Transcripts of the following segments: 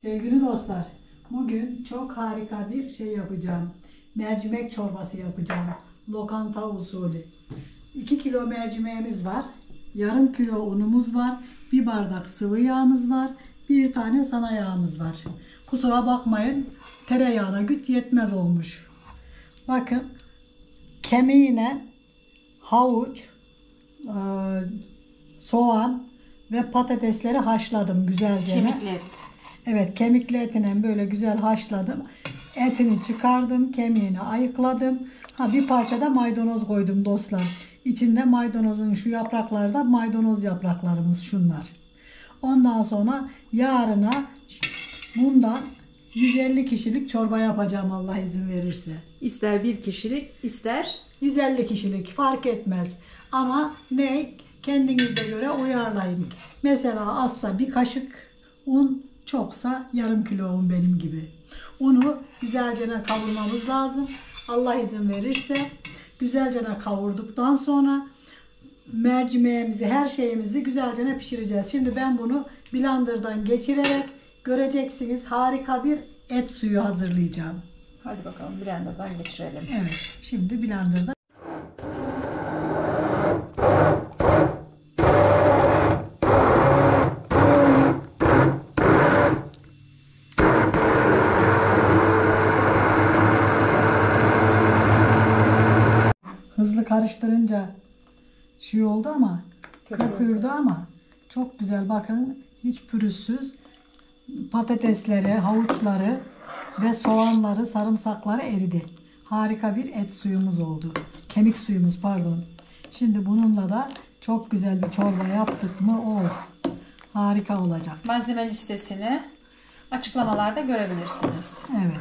Sevgili dostlar, bugün çok harika bir şey yapacağım. Mercimek çorbası yapacağım. Lokanta usulü. 2 kilo mercimeğimiz var. Yarım kilo unumuz var. Bir bardak sıvı yağımız var. Bir tane sana yağımız var. Kusura bakmayın, tereyağına güç yetmez olmuş. Bakın, kemiğine havuç, soğan ve patatesleri haşladım güzelce. Kemikli et. Evet, kemikli etine böyle güzel haşladım. Etini çıkardım, kemiğini ayıkladım. Bir parça da maydanoz koydum dostlar. İçinde maydanozun şu yaprakları da maydanoz yapraklarımız şunlar. Ondan sonra yarına bundan 150 kişilik çorba yapacağım Allah izin verirse. İster bir kişilik, ister 150 kişilik fark etmez. Ama ne? Kendinize göre uyarlayın. Mesela azsa bir kaşık un, çoksa yarım kilo un benim gibi. Unu güzelce kavurmamız lazım. Allah izin verirse güzelce kavurduktan sonra mercimeğimizi, her şeyimizi güzelce pişireceğiz. Şimdi ben bunu blenderdan geçirerek göreceksiniz harika bir et suyu hazırlayacağım. hadi bakalım blenderdan geçirelim. Evet, şimdi blenderda. Hızlı karıştırınca şey oldu ama köpürdü ama çok güzel, bakın hiç pürüzsüz. Patatesleri, havuçları ve soğanları, sarımsakları eridi. Harika bir et suyumuz oldu. Kemik suyumuz pardon. Şimdi bununla da çok güzel bir çorba yaptık mı of, harika olacak. Malzeme listesini açıklamalarda görebilirsiniz. Evet.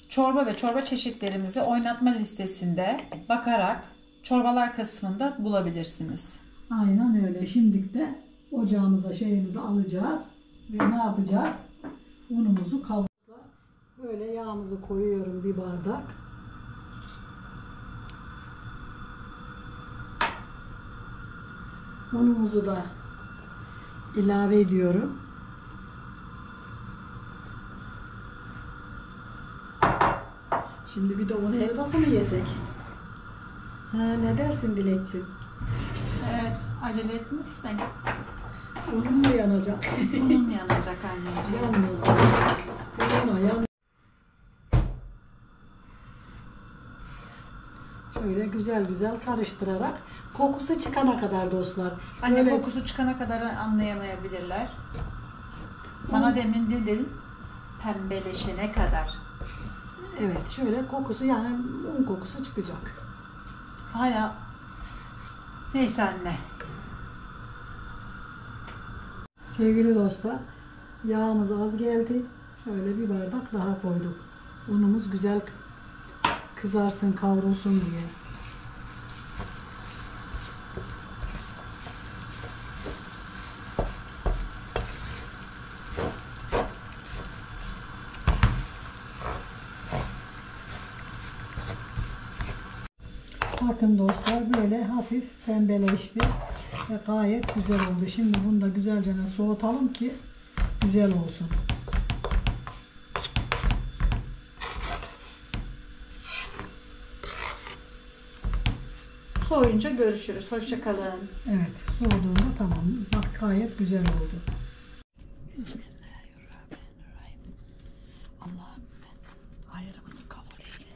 Çorba ve çorba çeşitlerimizi oynatma listesinde bakarak çorbalar kısmında bulabilirsiniz. Aynen öyle. Şimdi de ocağımıza şeyimizi alacağız ve ne yapacağız? Unumuzu kavuracağız. Böyle yağımızı koyuyorum bir bardak. Unumuzu da ilave ediyorum. Şimdi bir de un helvası mı yesek? Ne dersin Dilekçim? Evet, acele etmezsen Unun mu yanacak? bunun yanacak anneciğim. Yanmaz. Yan. Şöyle güzel güzel karıştırarak kokusu çıkana kadar dostlar. Anne Böyle kokusu çıkana kadar anlayamayabilirler. Bana demin dedin pembeleşene kadar. evet, şöyle kokusu, yani un kokusu çıkacak. Hala neyse anne. Sevgili dostlar, yağımız az geldi. Şöyle bir bardak daha koyduk. Unumuz güzel kızarsın, kavrulsun diye. Bakın dostlar, böyle hafif pembeleşti ve gayet güzel oldu. Şimdi bunu da güzelce soğutalım ki güzel olsun. Soğuyunca görüşürüz. Hoşça kalın. Evet, soğuduğunda tamam. Bak gayet güzel oldu. Bismillahirrahmanirrahim. Allah'ım hayırımızı kabul eyle.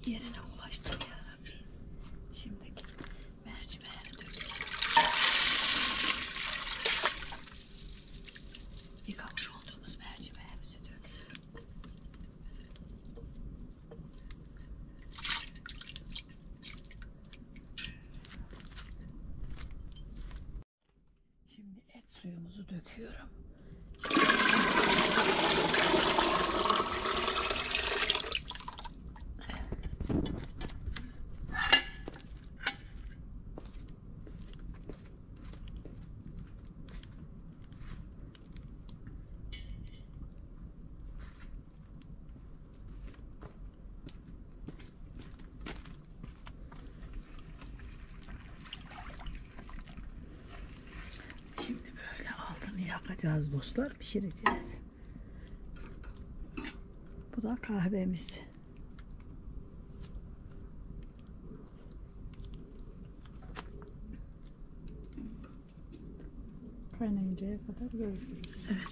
Yerine ulaştır ya Rabbi. Şimdi mercimeğini dökelim. Yıkamış olduğumuz mercimeğimizi döküyorum. Şimdi et suyumuzu döküyorum. Şimdi böyle altını yakacağız dostlar, pişireceğiz. Bu da kahvemiz. Kaynayıncaya kadar görüşürüz. Evet.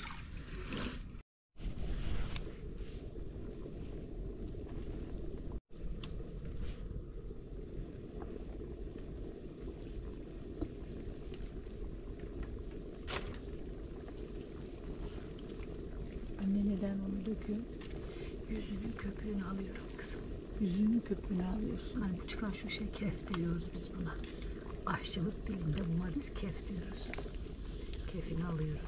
Anne neden onu döküyorsun? Yüzünün köpüğünü alıyorum kızım. Yüzünün köpüğünü alıyorsun. Hani bu çıkan şu şey kef diyoruz biz buna. Aşçılık dilinde buna biz kef diyoruz. Kefini alıyorum.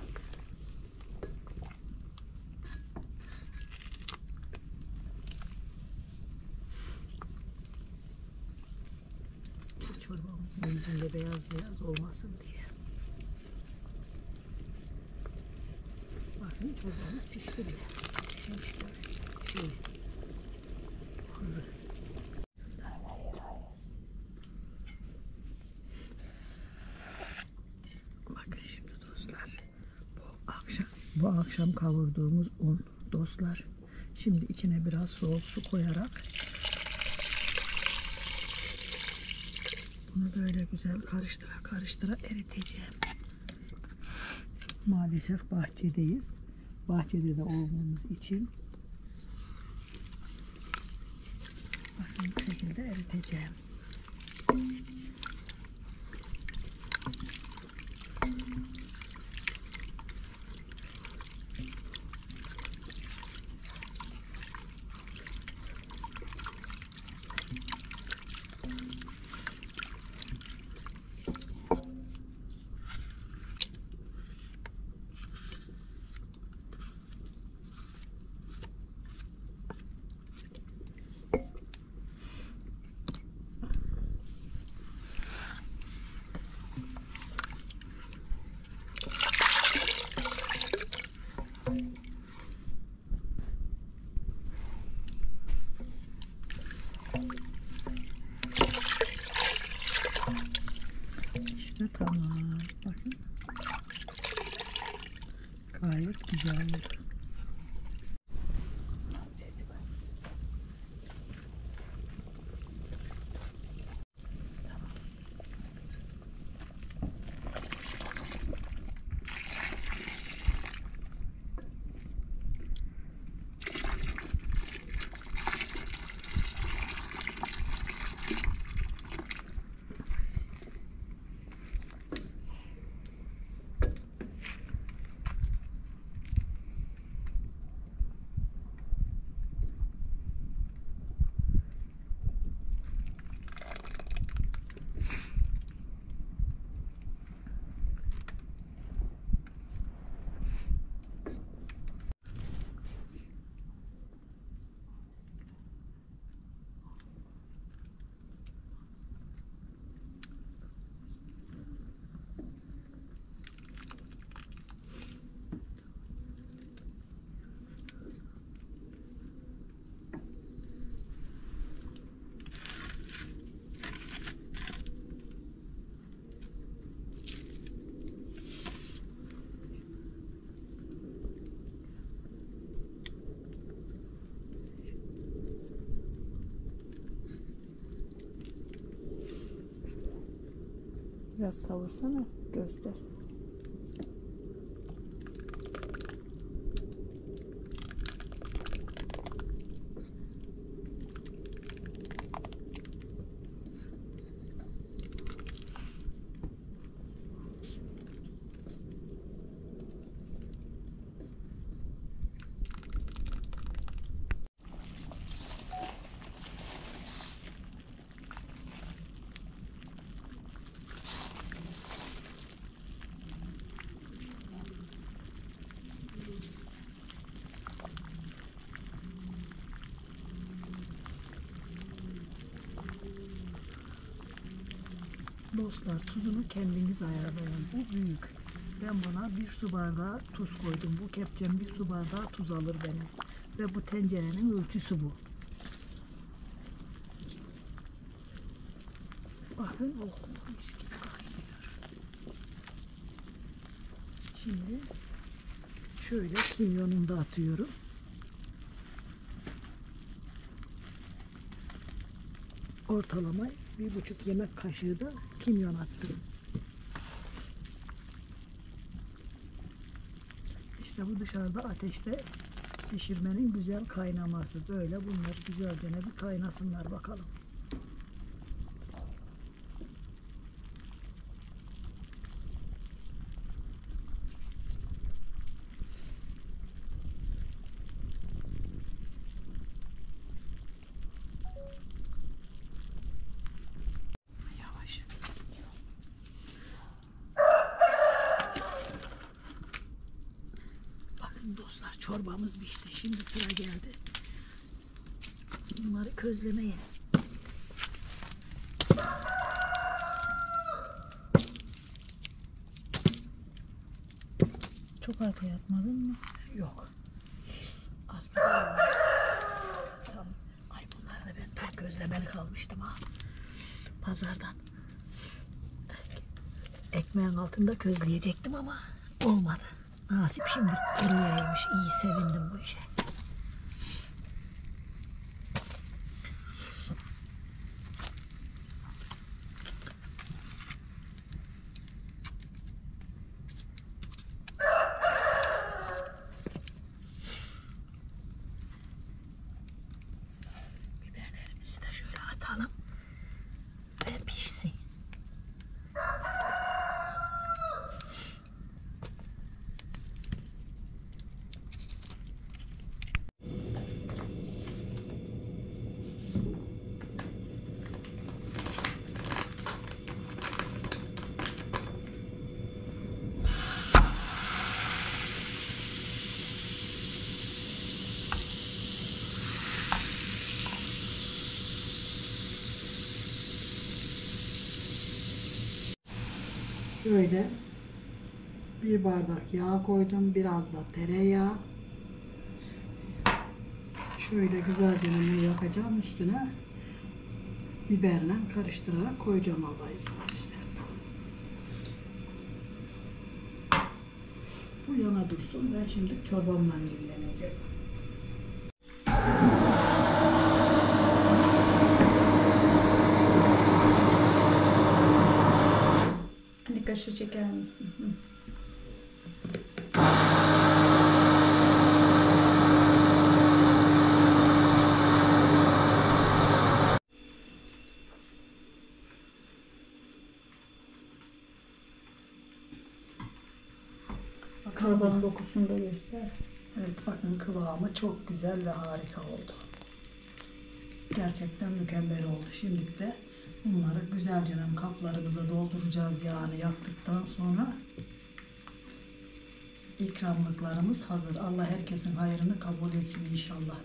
Bu çorbamızın yüzünde beyaz beyaz olmasın diye. Bakın çorbamız pişti bile. Pişmişler. Hızı. Bakın şimdi dostlar. Bu akşam kavurduğumuz un dostlar. Şimdi içine biraz soğuk su koyarak bunu böyle güzel karıştıra eriteceğim. Maalesef bahçedeyiz. Bahçede de olduğumuz için bakın bu şekilde eriteceğim. İşte tamam. Bakın. Gayet güzel oldu. Sesi var. Biraz savursana, göster. Dostlar tuzunu kendiniz ayarlayın. Bu büyük. Ben buna 1 su bardağı tuz koydum. Bu kepçem 1 su bardağı tuz alır benim. Ve bu tencerenin ölçüsü bu. Bakın mis gibi kaynıyor. Şimdi şöyle kimyonunu da atıyorum. Ortalama 1,5 yemek kaşığı da kimyon attım. İşte bu dışarıda ateşte pişirmenin güzel kaynaması. Böyle bunlar güzelce bir kaynasınlar bakalım. Yavaş. Bakın dostlar, çorbamız pişti. Şimdi sıra geldi bunları közlemeyiz. Çok arkaya atmadın mı? Yok. Arkada. Tamam. Ay bunları da ben tam közlemeli kalmıştım ha. Pazardan. Ekmeğin altında közleyecektim ama olmadı. Nasip şimdi kuruyaymış. İyi, sevindim bu işe. Biberlerimizi de şöyle atalım ve pişsin. Böyle bir bardak yağ koydum, biraz da tereyağı. Şöyle güzelce yakacağım, üstüne biberle karıştırarak koyacağım Allah izin verirse. Bu yana dursun, ben şimdi çorbamla ilgileneceğim. Bir kaşığı çeker misin? Hı. Çorbanın dokusunu da göster. Evet, bakın kıvamı çok güzel ve harika oldu. Gerçekten mükemmel oldu. Şimdi de bunları güzelce kaplarımıza dolduracağız yağını yaktıktan sonra. İkramlıklarımız hazır. Allah herkesin hayrını kabul etsin inşallah.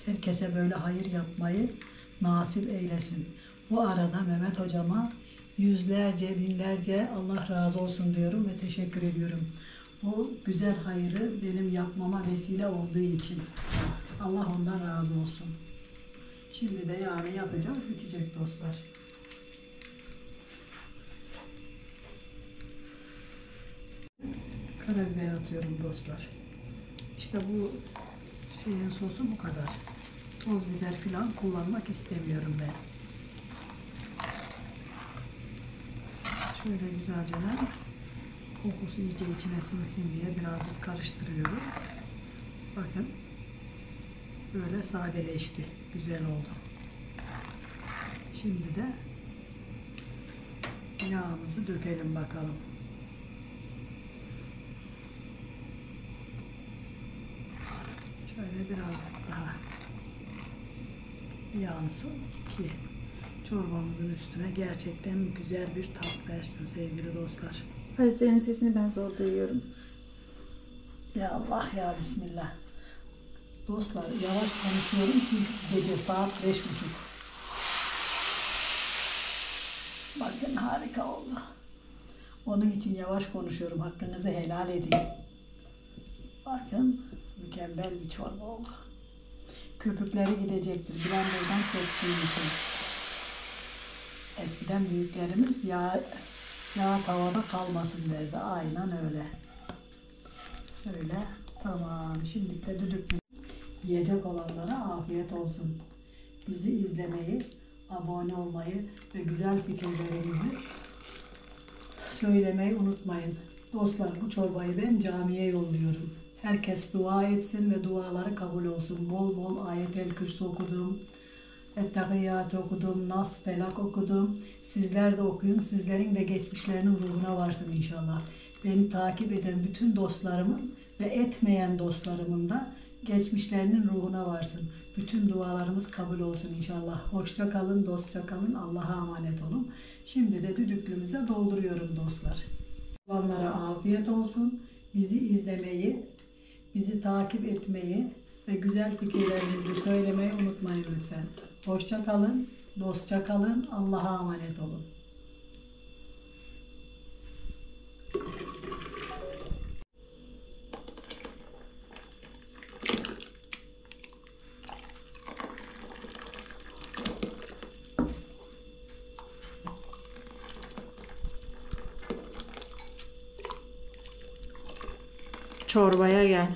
Herkese böyle hayır yapmayı nasip eylesin. Bu arada Mehmet hocama yüzlerce, binlerce Allah razı olsun diyorum ve teşekkür ediyorum. Bu güzel hayrı benim yapmama vesile olduğu için. Allah ondan razı olsun. Şimdi de yani yapacağız, bitecek dostlar. Karabiber atıyorum dostlar. İşte bu şeyin sosu bu kadar. Toz biber falan kullanmak istemiyorum ben. Şöyle güzelce kokusu iyice içine sinsin diye birazcık karıştırıyorum. Bakın böyle sadeleşti. Güzel oldu. Şimdi de yağımızı dökelim bakalım. Şöyle birazcık daha yansın ki çorbamızın üstüne gerçekten güzel bir tat versin sevgili dostlar. Hayır, senin sesini ben zor duyuyorum. Ya Allah ya Bismillah. Dostlar yavaş konuşuyorum çünkü gece saat 5:30. Bakın harika oldu. Onun için yavaş konuşuyorum. Hakkınızı helal edin. Bakın mükemmel bir çorba oldu. Köpükleri gidecektir. Blender'dan çektiğim için. Eskiden büyüklerimiz yağ tavada kalmasın derdi. Aynen öyle. Şöyle tamam. Şimdi de düdüklü. Yiyecek olanlara afiyet olsun. Bizi izlemeyi, abone olmayı ve güzel fikirlerinizi söylemeyi unutmayın. Dostlar, bu çorbayı ben camiye yolluyorum. Herkes dua etsin ve duaları kabul olsun. Bol bol Ayet-el Kürsü okudum. Ettehiyyatı okudum. Nas, Felak okudum. Sizler de okuyun. Sizlerin de geçmişlerinin ruhuna varsın inşallah. Beni takip eden bütün dostlarımın ve etmeyen dostlarımın da geçmişlerinin ruhuna varsın. Bütün dualarımız kabul olsun inşallah. Hoşça kalın, dostça kalın. Allah'a emanet olun. Şimdi de düdüklümüze dolduruyorum dostlar. Olanlara afiyet olsun. Bizi izlemeyi, bizi takip etmeyi ve güzel fikirlerinizi söylemeyi unutmayın lütfen. Hoşça kalın, dostça kalın. Allah'a emanet olun. Çorbaya gel.